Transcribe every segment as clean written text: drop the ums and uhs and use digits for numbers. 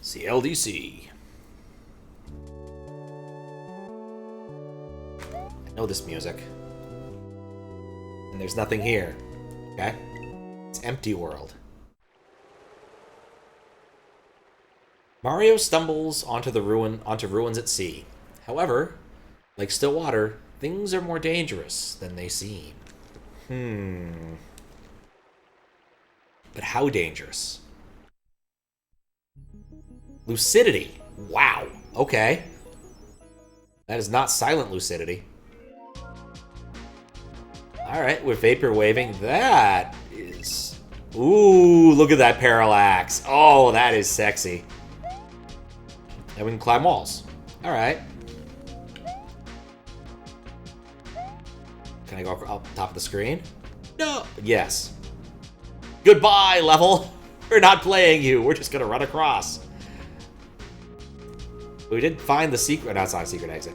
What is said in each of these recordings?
CLDC. I know this music. And there's nothing here. Okay? It's empty world. Mario stumbles onto ruins at sea. However, like still water, things are more dangerous than they seem. But how dangerous? Lucidity. Wow. Okay. That is not Silent Lucidity. Alright, with vapor waving, that is... Ooh, look at that parallax. Oh, that is sexy. And we can climb walls. Alright. Can I go up top of the screen? No. Yes. Goodbye, level. We're not playing you. We're just gonna run across. We did find the secret. No, it's not a secret exit.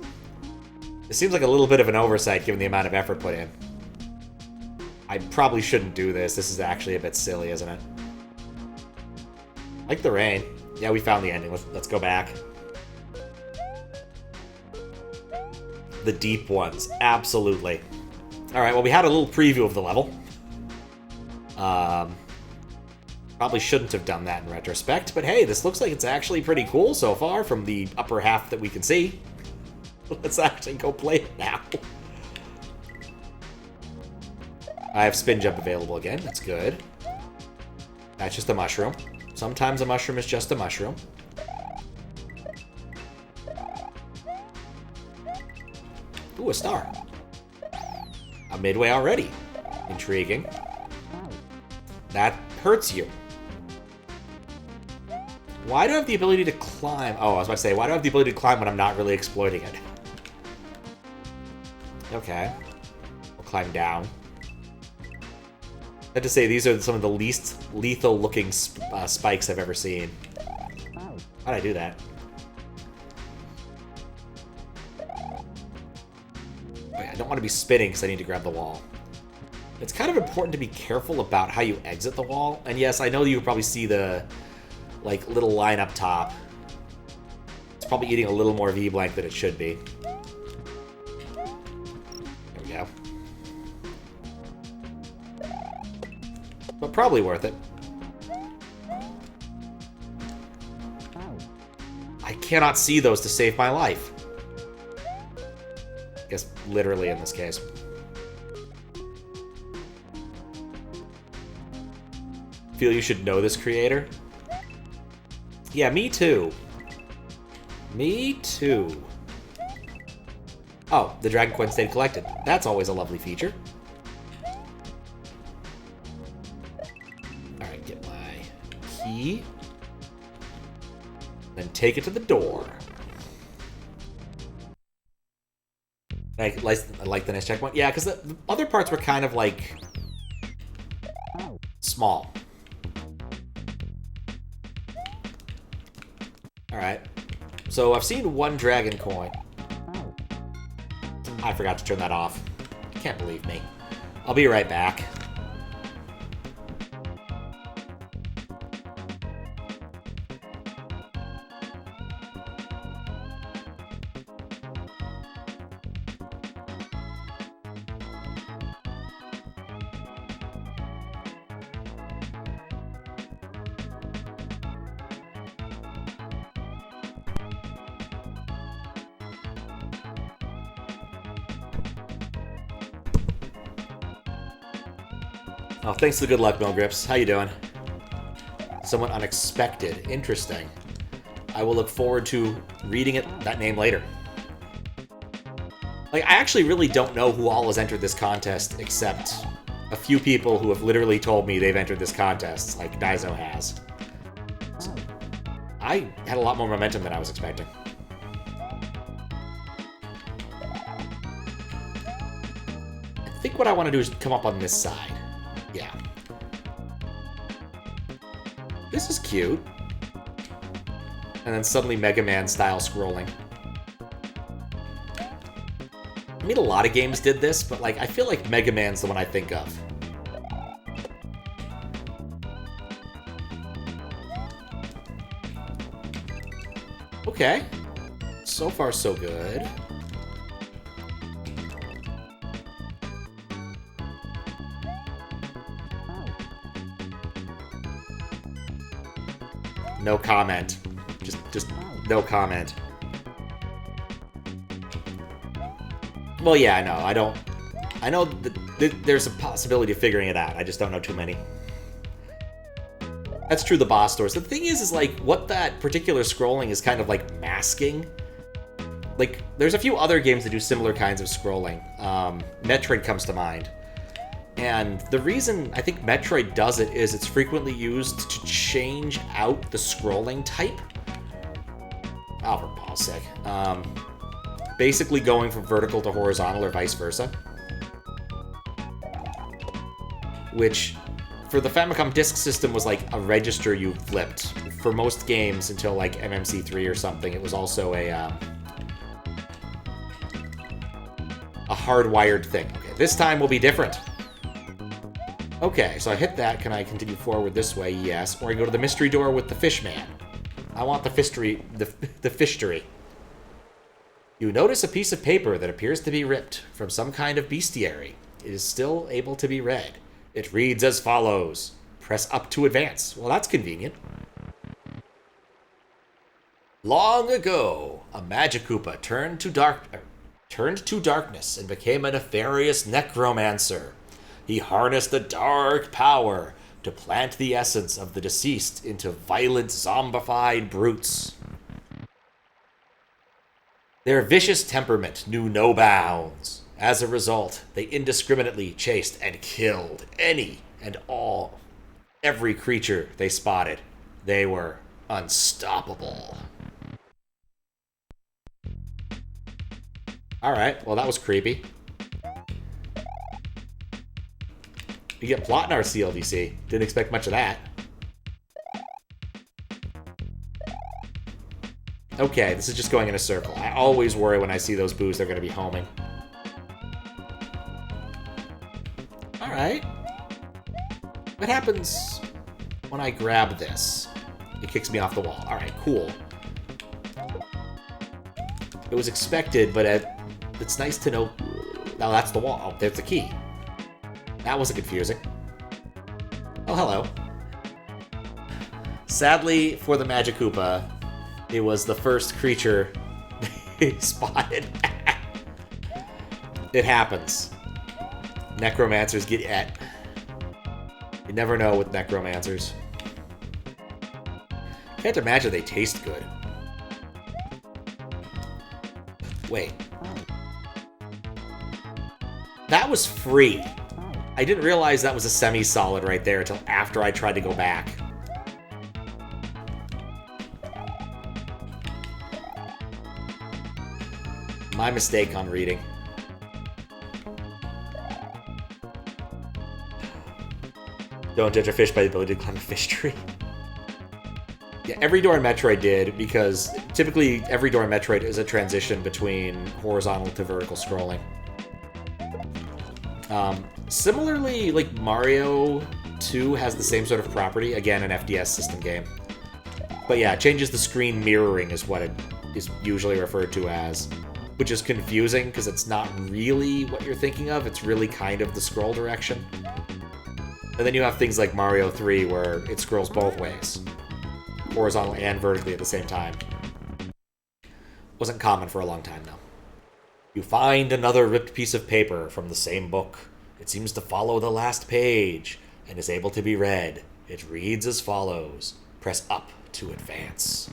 It seems like a little bit of an oversight given the amount of effort put in. I probably shouldn't do this. This is actually a bit silly, isn't it? Like the rain. Yeah, we found the ending. Let's go back. The deep ones. Absolutely. Alright, well, we had a little preview of the level. Probably shouldn't have done that in retrospect, but hey, this looks like it's actually pretty cool so far from the upper half that we can see. Let's actually go play it now. I have spin jump available again. That's good. That's just a mushroom. Sometimes a mushroom is just a mushroom. Ooh, a star. I'm midway already. Intriguing. That hurts you. Why do I have the ability to climb? Oh, I was about to say, why do I have the ability to climb when I'm not really exploiting it? Okay. We'll climb down. I have to say, these are some of the least lethal-looking spikes I've ever seen. How'd I do that? Wait, I don't want to be spinning because I need to grab the wall. It's kind of important to be careful about how you exit the wall. And yes, I know you can probably see the, like, little line up top. It's probably eating a little more V-blank than it should be. There we go. But probably worth it. I cannot see those to save my life. I guess literally in this case. Feel you should know this creator? Yeah, me too. Me too. Oh, the Dragon Coin stayed collected. That's always a lovely feature. Alright, get my key. Then take it to the door. I like the nice checkpoint. Yeah, because the other parts were kind of like small. Alright. So I've seen one dragon coin. I forgot to turn that off. Can't believe me. I'll be right back. Oh, thanks for the good luck, Milgrips. How you doing? Somewhat unexpected. Interesting. I will look forward to reading that name later. Like, I actually really don't know who all has entered this contest except a few people who have literally told me they've entered this contest, like Daizo has. So, I had a lot more momentum than I was expecting. I think what I want to do is come up on this side. Yeah. This is cute. And then suddenly Mega Man style scrolling. I mean, a lot of games did this, but like I feel like Mega Man's the one I think of. Okay. So far, so good. No comment. Just no comment. Well, yeah, I know. I know that there's a possibility of figuring it out. I just don't know too many. That's true, the boss doors. The thing is like, what that particular scrolling is kind of, like, masking. Like, there's a few other games that do similar kinds of scrolling. Metroid comes to mind. And the reason I think Metroid does it is it's frequently used to change out the scrolling type. Oh, for balls sake. Basically going from vertical to horizontal or vice versa. Which, for the Famicom Disk System, was like a register you flipped. For most games until like MMC3 or something, it was also a hardwired thing. Okay, this time will be different. Okay, so I hit that. Can I continue forward this way? Yes. Or I go to the mystery door with the fish man. I want the fishery. The fishery. You notice a piece of paper that appears to be ripped from some kind of bestiary. It is still able to be read. It reads as follows. Press up to advance. Well, that's convenient. Long ago, a Magikoopa turned to darkness and became a nefarious necromancer. He harnessed the dark power to plant the essence of the deceased into violent, zombified brutes. Their vicious temperament knew no bounds. As a result, they indiscriminately chased and killed any and every creature they spotted. They were unstoppable. Alright, well that was creepy. You get plot in our CLDC. Didn't expect much of that. Okay, this is just going in a circle. I always worry when I see those boos they're going to be homing. Alright. What happens when I grab this? It kicks me off the wall. Alright, cool. It was expected, but it's nice to know... Now that's the wall. Oh, there's the key. That wasn't confusing. Oh, hello. Sadly, for the Magikoopa, it was the first creature they spotted. It happens. Necromancers get et. You never know with necromancers. Can't imagine they taste good. Wait. That was free. I didn't realize that was a semi-solid right there until after I tried to go back. My mistake on reading. Don't judge a fish by the ability to climb a fish tree. Yeah, every door in Metroid did, because typically every door in Metroid is a transition between horizontal to vertical scrolling. Similarly, like Mario 2 has the same sort of property, again, an FDS system game. But yeah, it changes the screen mirroring is what it is usually referred to as, which is confusing because it's not really what you're thinking of, it's really kind of the scroll direction. And then you have things like Mario 3 where it scrolls both ways, horizontal and vertically at the same time. Wasn't common for a long time, though. You find another ripped piece of paper from the same book. It seems to follow the last page and is able to be read. It reads as follows. Press up to advance.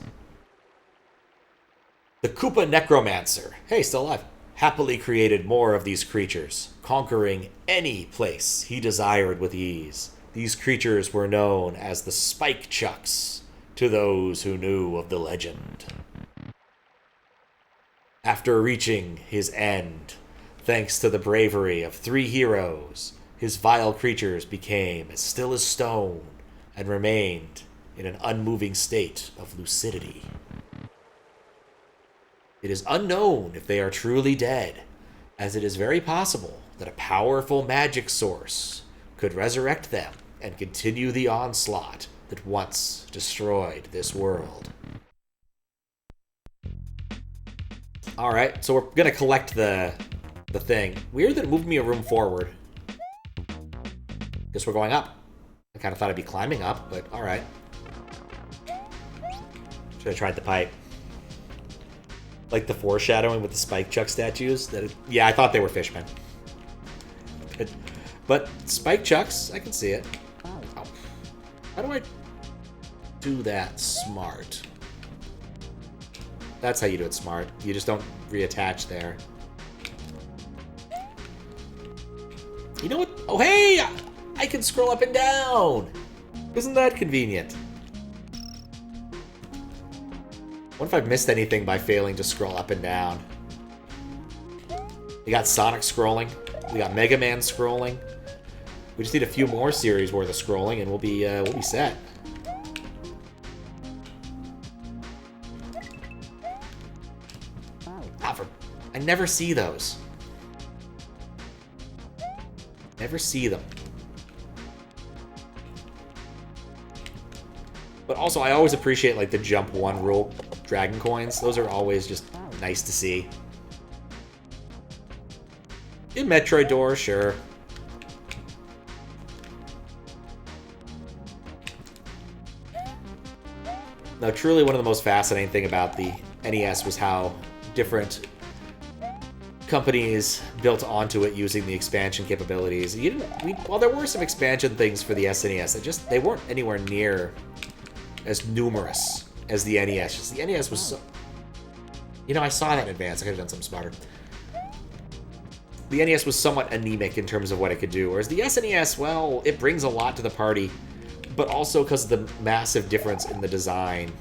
The Koopa Necromancer, hey, still alive, happily created more of these creatures, conquering any place he desired with ease. These creatures were known as the Spike Chucks to those who knew of the legend. After reaching his end, thanks to the bravery of 3 heroes, his vile creatures became as still as stone and remained in an unmoving state of lucidity. It is unknown if they are truly dead, as it is very possible that a powerful magic source could resurrect them and continue the onslaught that once destroyed this world. Alright, so we're gonna collect the thing. Weird that it moved me a room forward. Guess we're going up. I kind of thought I'd be climbing up, but alright. Should have tried the pipe. Like the foreshadowing with the Spike Chuck statues. Yeah, I thought they were fishmen. But Spike Chucks, I can see it. Oh. How do I do that smart? That's how you do it smart. You just don't reattach there. You know what? Oh, hey! I can scroll up and down! Isn't that convenient? What if I've missed anything by failing to scroll up and down? We got Sonic scrolling. We got Mega Man scrolling. We just need a few more series worth of scrolling, and we'll be set. I never see those. Never see them. But also, I always appreciate like the jump one rule dragon coins. Those are always just nice to see. In Metroid door, sure. Now, truly one of the most fascinating thing about the NES was how different companies built onto it using the expansion capabilities. While there were some expansion things for the SNES, they weren't anywhere near as numerous as the NES. Just the NES was so... You know, I saw that in advance. I could have done something smarter. The NES was somewhat anemic in terms of what it could do, whereas the SNES, well, it brings a lot to the party, but also because of the massive difference in the design.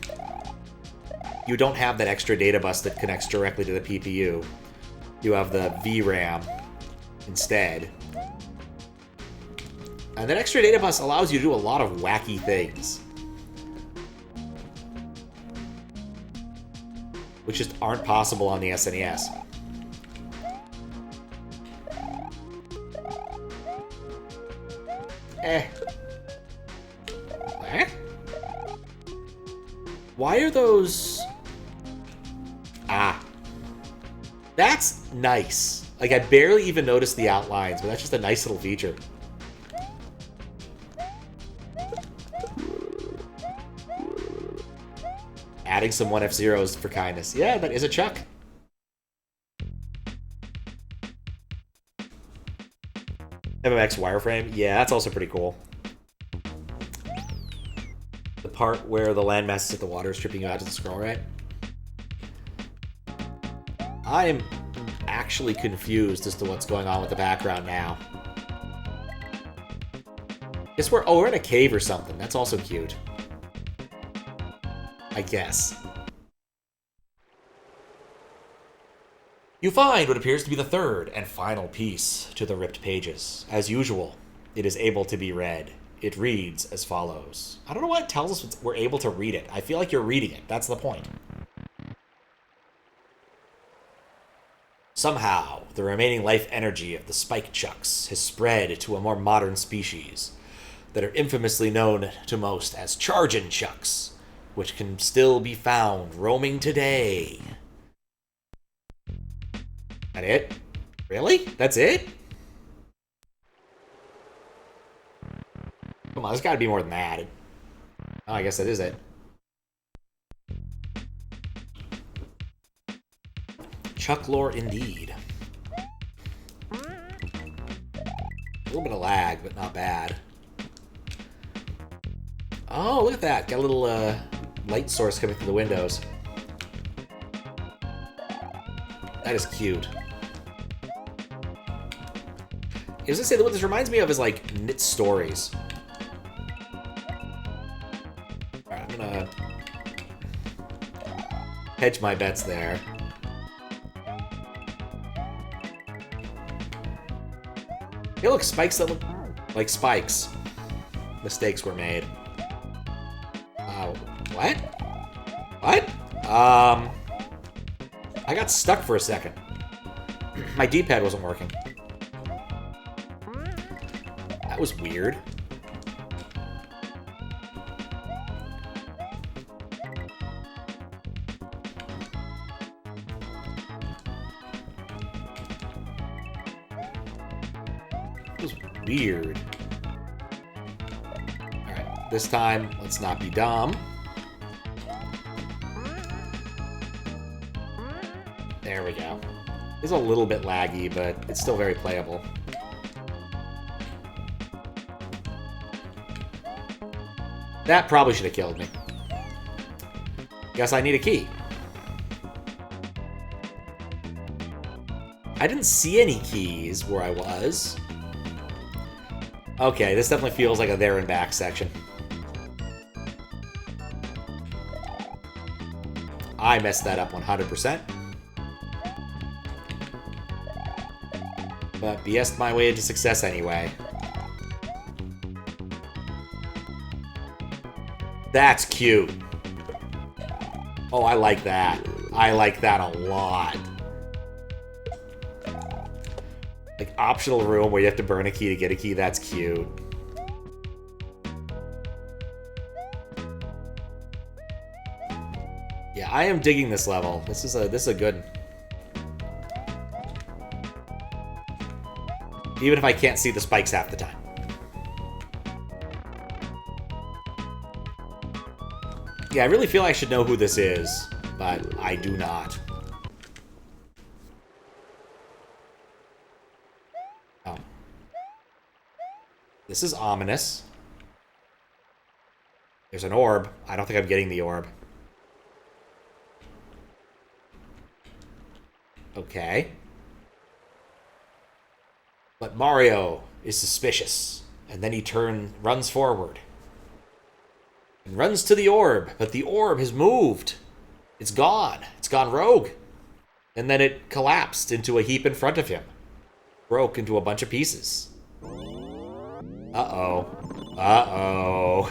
You don't have that extra data bus that connects directly to the PPU. You have the VRAM instead. And that extra data bus allows you to do a lot of wacky things, which just aren't possible on the SNES. Why are those... Ah. That's nice. Like, I barely even noticed the outlines, but that's just a nice little feature. Adding some 1F-Zeros for kindness. Yeah, that is a Chuck. MMX wireframe. Yeah, that's also pretty cool. The part where the landmasses hit the water is tripping you out to the scroll, right? I am actually confused as to what's going on with the background now. Guess we're in a cave or something. That's also cute. I guess. You find what appears to be the third and final piece to the ripped pages. As usual, it is able to be read. It reads as follows. I don't know why it tells us we're able to read it. I feel like you're reading it. That's the point. Somehow, the remaining life energy of the Spike Chucks has spread to a more modern species that are infamously known to most as Chargin' Chucks, which can still be found roaming today. That it? Really? That's it? Come on, there's gotta be more than that. Oh, I guess that is it. Chuck lore indeed. A little bit of lag, but not bad. Oh, look at that. Got a little light source coming through the windows. That is cute. I was gonna say, what this reminds me of is like Knit Stories. Alright, I'm gonna hedge my bets there. Hey, look, spikes that look like spikes. Mistakes were made. What? What? I got stuck for a second. My D-pad wasn't working. That was weird. It was weird. Alright, this time, let's not be dumb. There we go. It's a little bit laggy, but it's still very playable. That probably should have killed me. Guess I need a key. I didn't see any keys where I was. Okay, this definitely feels like a there and back section. I messed that up 100%. But BS'd my way into success anyway. That's cute. Oh, I like that. I like that a lot. Like, optional room where you have to burn a key to get a key, that's cute. Yeah, I am digging this level. This is a good one. Even if I can't see the spikes half the time. Yeah, I really feel I should know who this is, but I do not. Oh. This is ominous. There's an orb. I don't think I'm getting the orb. Okay. But Mario is suspicious, and then he runs forward. And runs to the orb, but the orb has moved. It's gone. It's gone rogue. And then it collapsed into a heap in front of him. Broke into a bunch of pieces. Uh-oh. Uh-oh.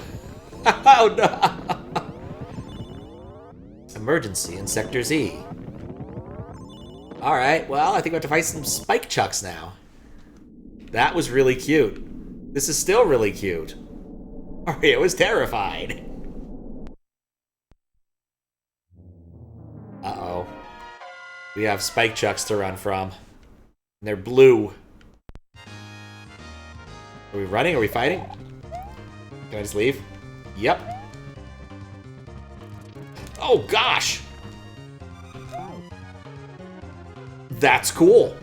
Oh, no! Emergency in Sector Z. Alright, well, I think we have to fight some spike chucks now. That was really cute. This is still really cute. Mario was terrified. Uh-oh. We have spike chucks to run from. And they're blue. Are we running? Are we fighting? Can I just leave? Yep. Oh, gosh! That's cool.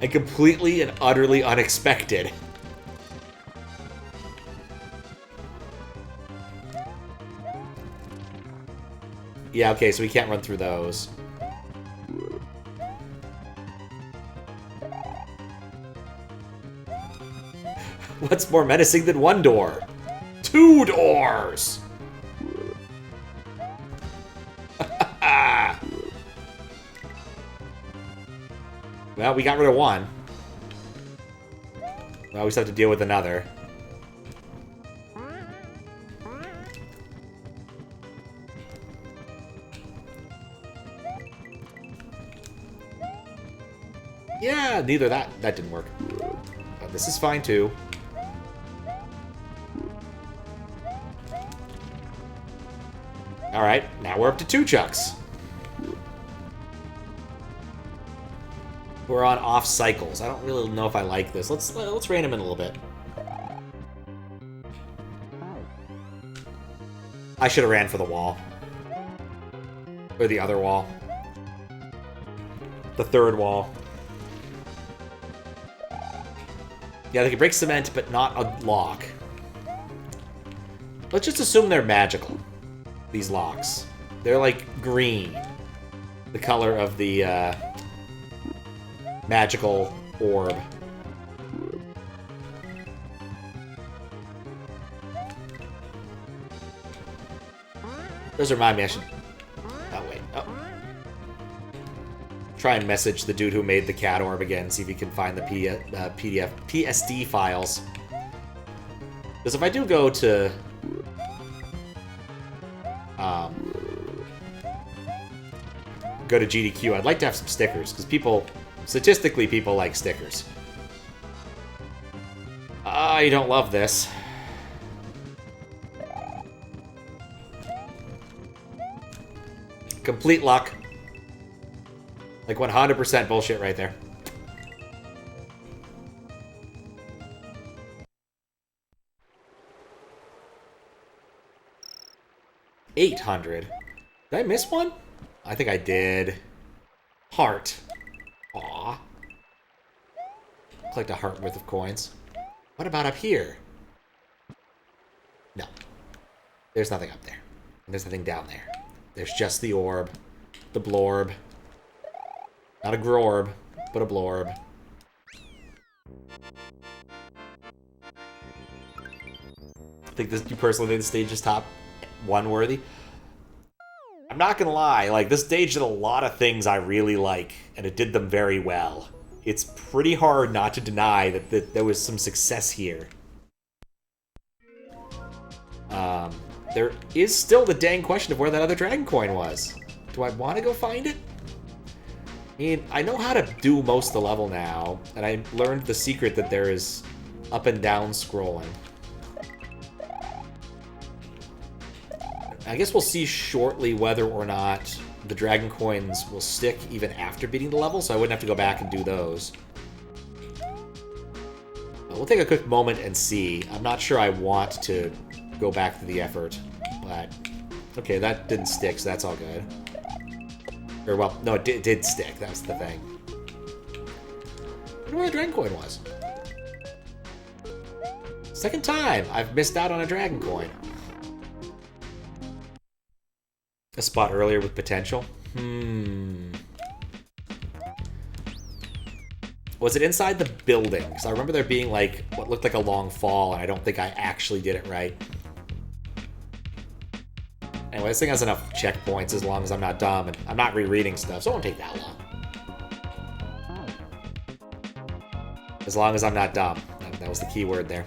And completely and utterly unexpected. Yeah, okay, so we can't run through those. What's more menacing than one door? 2 doors! Well, we got rid of one. Well, we still have to deal with another. Yeah, neither that didn't work. But this is fine too. Alright, now we're up to 2 chucks. We're on off cycles. I don't really know if I like this. Let's rein him in a little bit. I should have ran for the wall. Or the other wall. The 3rd wall. Yeah, they can break cement, but not a lock. Let's just assume they're magical. These locks. They're like green. The color of the magical orb. Those remind me I should... Oh, wait. Oh. Try and message the dude who made the cat orb again, see if he can find the PSD files. Because if I do go to... go to GDQ, I'd like to have some stickers, because statistically, people like stickers. I don't love this. Complete luck. Like 100% bullshit right there. 800. Did I miss one? I think I did. Heart. Aw. Collect a heart worth of coins. What about up here? No. There's nothing up there. There's nothing down there. There's just the orb. The blorb. Not a grorb, but a blorb. I think you personally think the stage is top 1 worthy. I'm not gonna lie, like, this stage did a lot of things I really like, and it did them very well. It's pretty hard not to deny that there was some success here. There is still the dang question of where that other dragon coin was. Do I want to go find it? I mean, I know how to do most of the level now, and I learned the secret that there is up and down scrolling. I guess we'll see shortly whether or not the dragon coins will stick even after beating the level, so I wouldn't have to go back and do those. But we'll take a quick moment and see. I'm not sure I want to go back to the effort, but okay, that didn't stick, so that's all good. Or, well, no, it did stick, that's the thing. I wonder where the dragon coin was. Second time I've missed out on a dragon coin. A spot earlier with potential? Was it inside the building? Because I remember there being, like, what looked like a long fall, and I don't think I actually did it right. Anyway, this thing has enough checkpoints as long as I'm not dumb, and I'm not rereading stuff, so it won't take that long. As long as I'm not dumb. That was the key word there.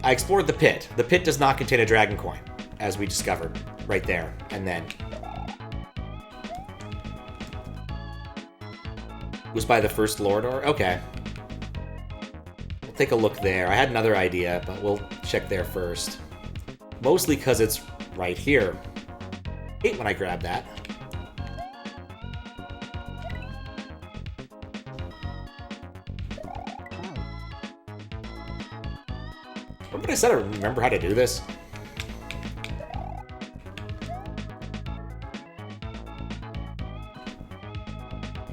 I explored the pit. The pit does not contain a dragon coin, as we discovered right there, and then. It was by the first lore door? Okay. We'll take a look there. I had another idea, but we'll check there first. Mostly because it's right here. Hate when I grab that. Remember I said I remember how to do this?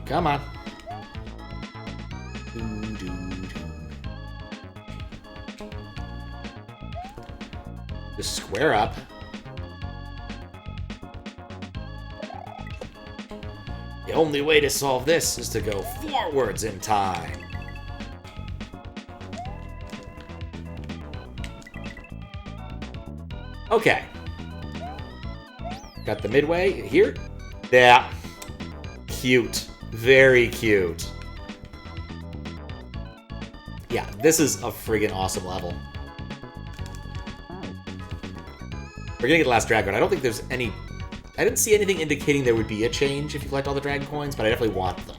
Come on. Just square up. The only way to solve this is to go forwards in time. Okay. Got the midway here. Yeah. Cute. Very cute. Yeah, this is a friggin' awesome level. We're gonna get the last dragon. I don't think there's any... I didn't see anything indicating there would be a change if you collect all the dragon coins, but I definitely want them.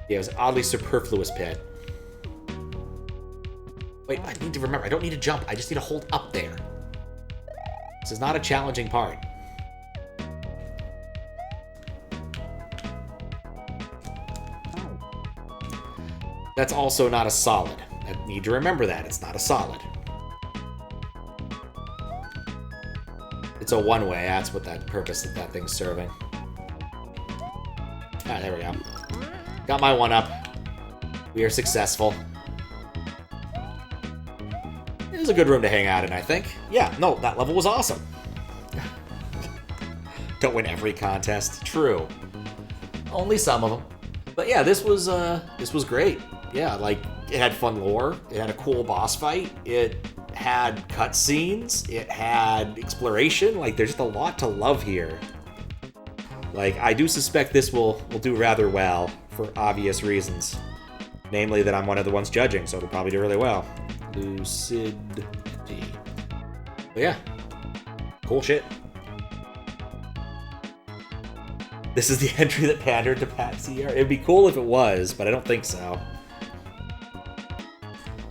Yeah, it was an oddly superfluous pit. Wait, I need to remember. I don't need to jump. I just need to hold up there. This is not a challenging part. That's also not a solid. I need to remember that. It's not a solid. It's a one-way. That's what that purpose that that thing's serving. Ah, there we go. Got my one up. We are successful. It was a good room to hang out in, I think. Yeah, no, that level was awesome. Don't win every contest. True. Only some of them. But yeah, this was great. Yeah, like, it had fun lore. It had a cool boss fight. It had cutscenes. It had exploration. Like, there's just a lot to love here. Like, I do suspect this will do rather well for obvious reasons. Namely that I'm one of the ones judging, so it'll probably do really well. Lucidity. But yeah. Cool shit. This is the entry that pandered to Patsy. It'd be cool if it was, but I don't think so.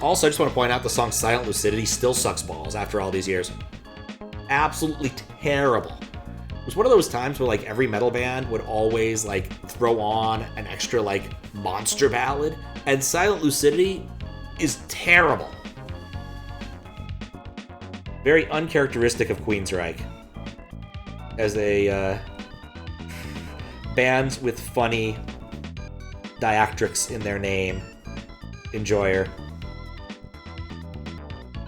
Also, I just want to point out the song Silent Lucidity still sucks balls after all these years. Absolutely terrible. It was one of those times where like every metal band would always like throw on an extra like monster ballad, and Silent Lucidity is terrible. Very uncharacteristic of Queensryche as a bands with funny diacritics in their name enjoyer.